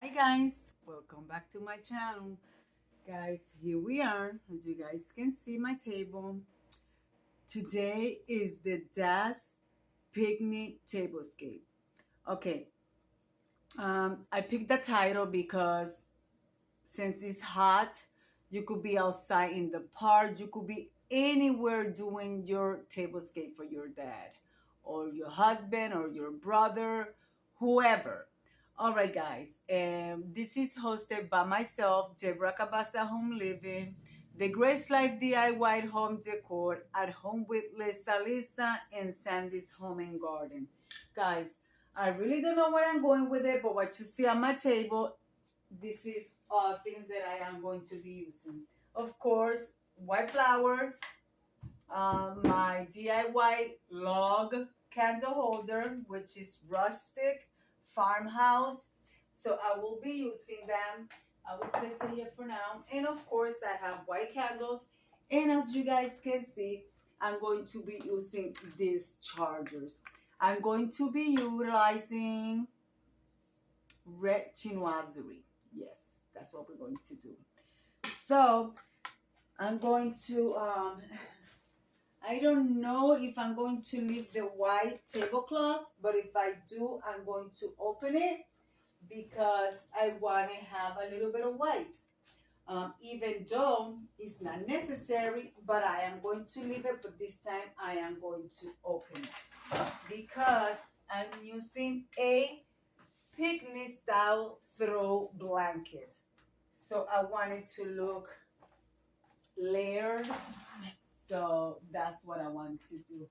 Hi guys, welcome back to my channel. Guys, here we are. As you guys can see my table. Today is the Das Picnic Tablescape. Okay, I picked the title because since it's hot, you could be outside in the park, you could be anywhere doing your tablescape for your dad or your husband or your brother, whoever. All right, guys, this is hosted by myself, Deborah Cabassa, Home Living, the Grace Life DIY Home Decor at home with Lisa and Sandy's Home and Garden. Guys, I really don't know where I'm going with it, but what you see on my table, this is things that I am going to be using. Of course, white flowers, my DIY log candle holder, which is rustic farmhouse. So I will be using them. I will place it here for now. And of course, I have white candles. And as you guys can see, I'm going to be using these chargers. I'm going to be utilizing red chinoiserie. Yes, that's what we're going to do. So I'm going to I don't know if I'm going to leave the white tablecloth, but if I do, I'm going to open it because I want to have a little bit of white. Even though it's not necessary, but I am going to leave it, but this time I am going to open it because I'm using a Picnicstyle throw blanket. So I want it to look layered. So that's what I want to do.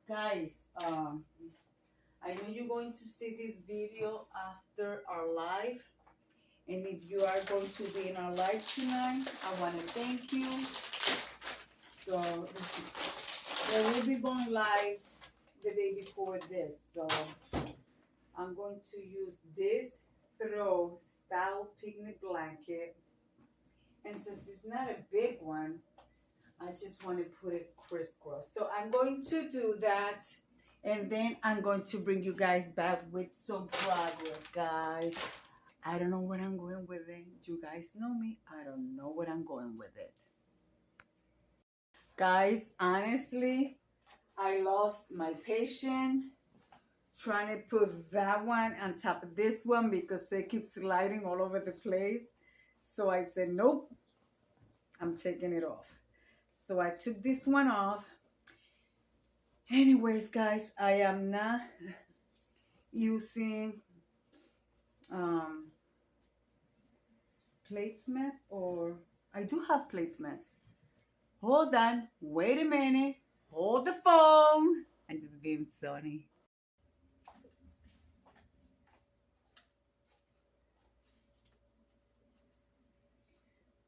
Guys, I know you're going to see this video after our live. And if you are going to be in our live tonight, I want to thank you. So we will be going live the day before this. So I'm going to use this throw style picnic blanket. And since it's not a big one, I just want to put it crisscross. So I'm going to do that. And then I'm going to bring you guys back with some progress, guys. I don't know where I'm going with it. You guys know me. I don't know where I'm going with it. Guys, honestly, I lost my patience trying to put that one on top of this one because they keep sliding all over the place. So I said, nope, I'm taking it off. So I took this one off. Anyways, guys, I am not using placemat, or I do have placemats. Hold on, wait a minute. Hold the phone. I'm just being funny.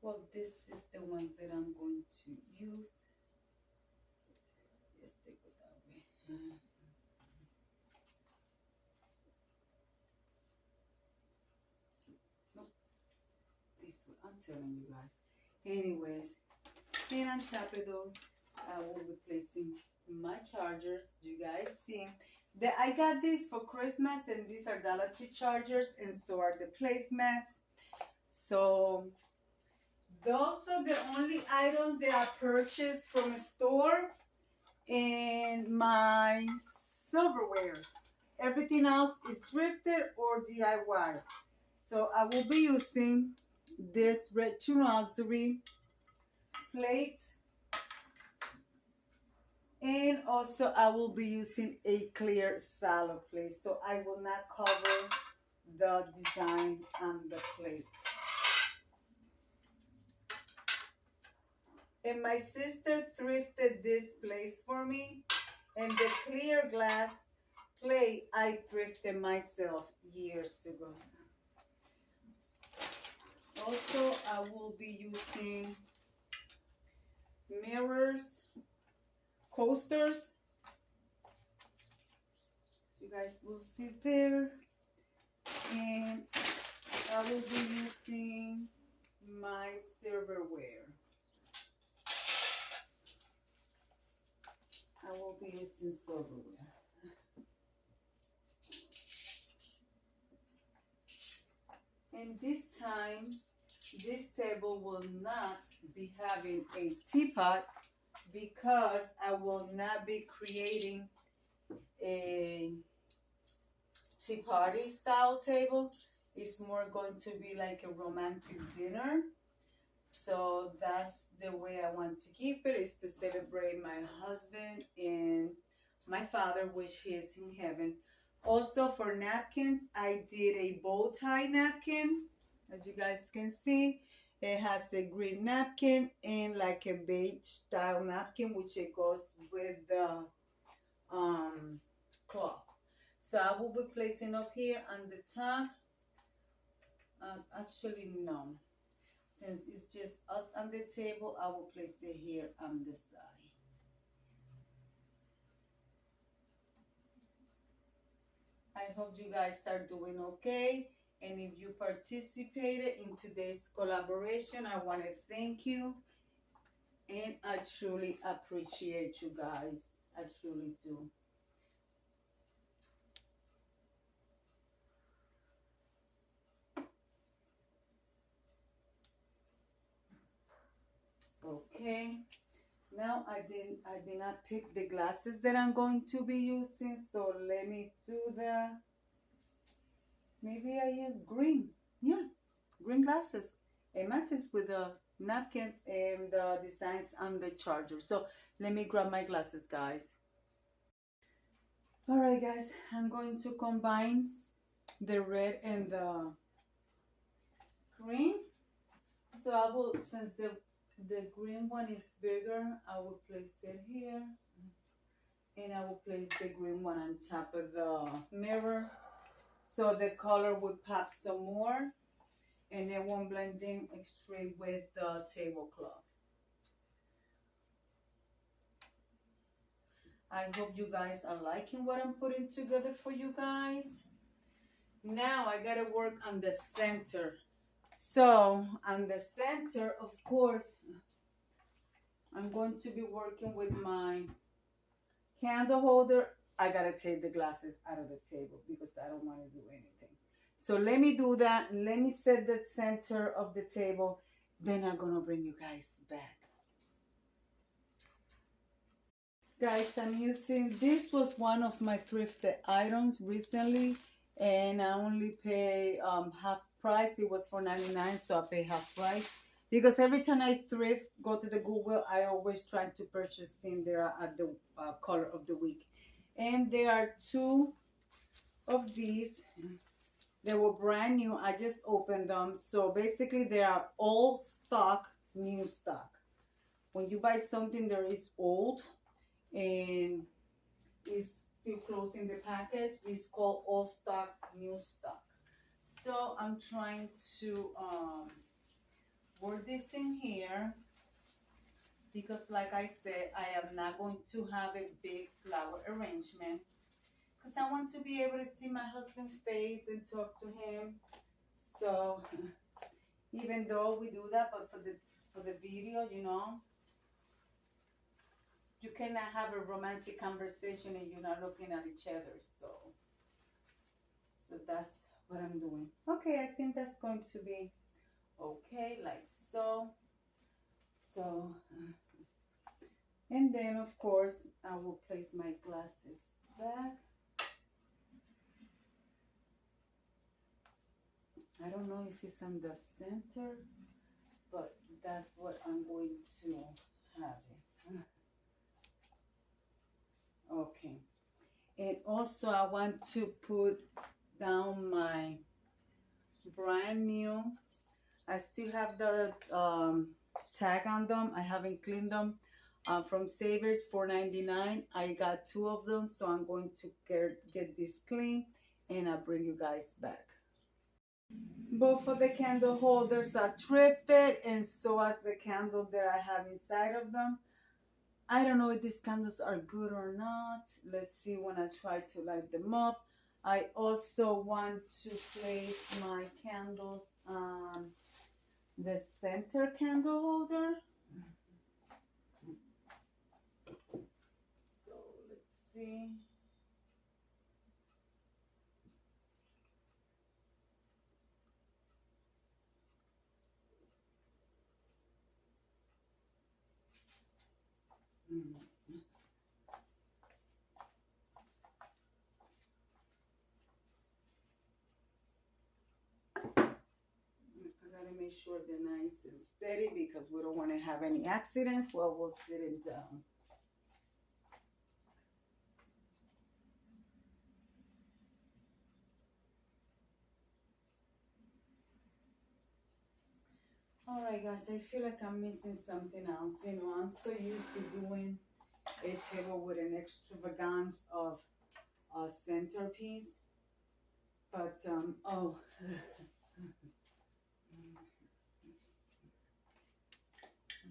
Well, this is the one that I'm going to use. Let's take it that way. Nope, this one. I'm telling you guys. Anyways, and on top of those, I will be placing my chargers. Do you guys see? I got these for Christmas, and these are Dollar Tree chargers, and so are the placemats. So those are the only items that I purchased from a store and my silverware. Everything else is thrifted or DIY. So I will be using this red chinoiserie plate, and also I will be using a clear salad plate. So I will not cover the design on the plate. And my sister thrifted this place for me. And the clear glass plate I thrifted myself years ago. Also, I will be using mirrors, coasters. You guys will see there. And I will be using my silverware. I will be using silverware. And this time, this table will not be having a teapot because I will not be creating a tea party style table. It's more going to be like a romantic dinner. So that's the way I want to keep it, is to celebrate my husband and my father, which he is in heaven. Also for napkins, I did a bow tie napkin. As you guys can see, it has a green napkin and like a beige style napkin, which it goes with the cloth. So I will be placing up here on the top. Actually, no. Since it's just us on the table, I will place it here on the side. I hope you guys are doing okay. And if you participated in today's collaboration, I want to thank you. And I truly appreciate you guys. I truly do. Okay. Now I did not pick the glasses that I'm going to be using. So let me do the, maybe I use green. Yeah, green glasses. It matches with the napkin and the designs on the charger. So let me grab my glasses, guys. All right, guys, I'm going to combine the red and the green. So I will, since the green one is bigger, I will place it here. And I will place the green one on top of the mirror. So the color would pop some more. And it won't blend in straight with the tablecloth. I hope you guys are liking what I'm putting together for you guys. Now I gotta work on the center. So on the center, of course, I'm going to be working with my candle holder. I gotta take the glasses out of the table because I don't want to do anything. So let me do that. Let me set the center of the table. Then I'm gonna bring you guys back. Guys, I'm using, this was one of my thrifted items recently, and I only pay half price. It was $4.99, so I pay half price. Because every time I thrift, go to the Google, I always try to purchase things there at the color of the week. And there are two of these. They were brand new. I just opened them. So basically, they are old stock, new stock. When you buy something that is old and is still closing the package, it's called old stock, new stock. So I'm trying to work this in here because, like I said, I am not going to have a big flower arrangement because I want to be able to see my husband's face and talk to him. So even though we do that, but for the video, you know, you cannot have a romantic conversation and you're not looking at each other. So that's what I'm doing. Okay, I think that's going to be okay, like so. So, and then of course, I will place my glasses back. I don't know if it's on the center, but that's what I'm going to have it. Okay. And also I want to put down my brand new, I still have the tag on them. I haven't cleaned them. From Savers, $4.99. I got two of them, so I'm going to get this clean and I'll bring you guys back. Both of the candle holders are thrifted, and so as the candle that I have inside of them. I don't know if these candles are good or not. Let's see when I try to light them up. I also want to place my candles on the center candle holder. So let's see. I gotta make sure they're nice and steady because we don't want to have any accidents while we're sitting down. All right, guys, I feel like I'm missing something else. You know, I'm so used to doing a table with an extravagance of a centerpiece. But, oh,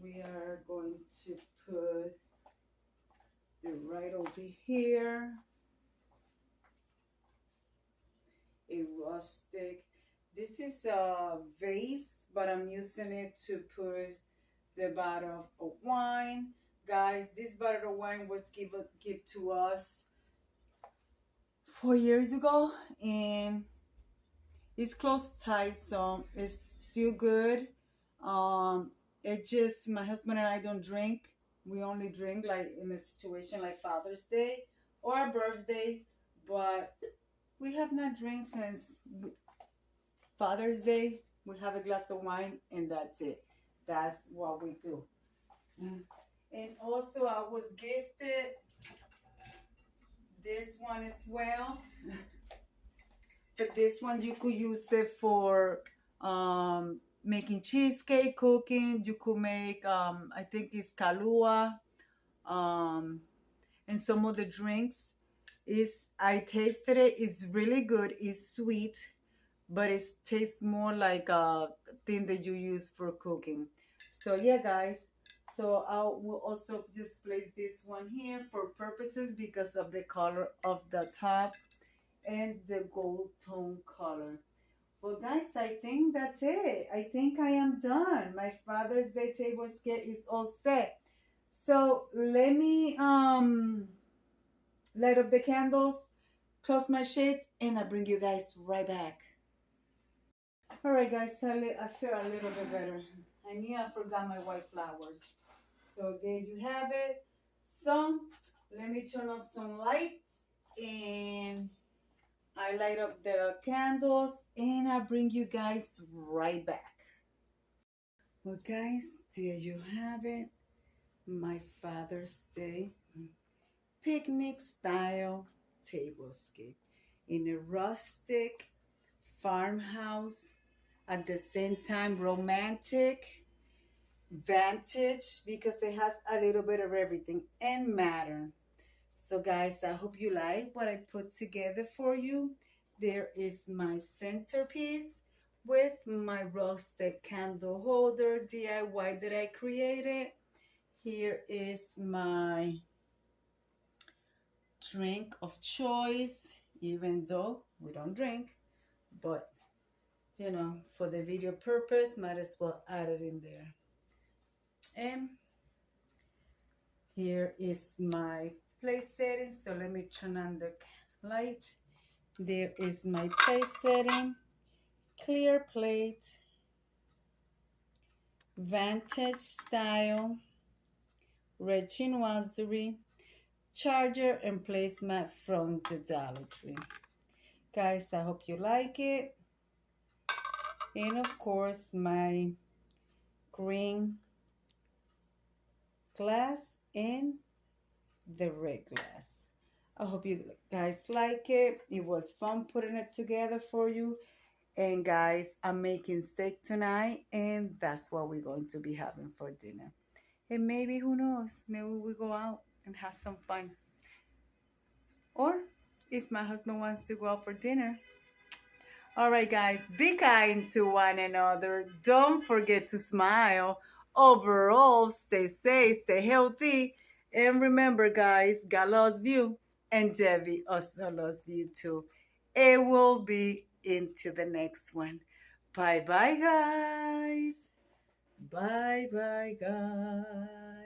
we are going to put it right over here. A rustic. This is a vase, but I'm using it to put the bottle of wine. Guys, this bottle of wine was given to us 4 years ago, and it's closed tight, so it's still good. It just, my husband and I don't drink. We only drink like in a situation like Father's Day or a birthday, but we have not drank since Father's Day. We have a glass of wine and that's it. That's what we do. And also I was gifted this one as well. But this one you could use it for making cheesecake, cooking. You could make I think it's Kahlua, and some of the drinks. I tasted it. It's really good. It's sweet, but it tastes more like a thing that you use for cooking. So yeah, guys. So I will also just place this one here for purposes because of the color of the top and the gold tone color. Well, guys, I think that's it. I think I am done. My Father's Day tablescape is all set. So let me light up the candles, close my shade, and I'll bring you guys right back. All right, guys, I feel a little bit better. I knew I forgot my white flowers. So there you have it. So let me turn off some lights and I light up the candles and I bring you guys right back. Well, guys, there you have it. My Father's Day picnic style tablescape in a rustic farmhouse, at the same time romantic, vintage, because it has a little bit of everything, and modern. So guys, I hope you like what I put together for you. There is my centerpiece with my rustic candle holder DIY that I created. Here is my drink of choice, even though we don't drink, but you know, for the video purpose, might as well add it in there. And here is my place setting. So let me turn on the light. There is my place setting, clear plate, vintage style, red chinoiserie, charger and placemat from the Dollar Tree. Guys, I hope you like it. And of course, my green glass and the red glass. I hope you guys like it. It was fun putting it together for you. And guys, I'm making steak tonight, and that's what we're going to be having for dinner. And maybe, who knows, maybe we go out and have some fun. Or if my husband wants to go out for dinner. All right, guys, be kind to one another. Don't forget to smile. Overall, stay safe, stay healthy. And remember, guys, God loves you. And Debbie also loves you too. It will be into the next one. Bye-bye, guys. Bye-bye, guys.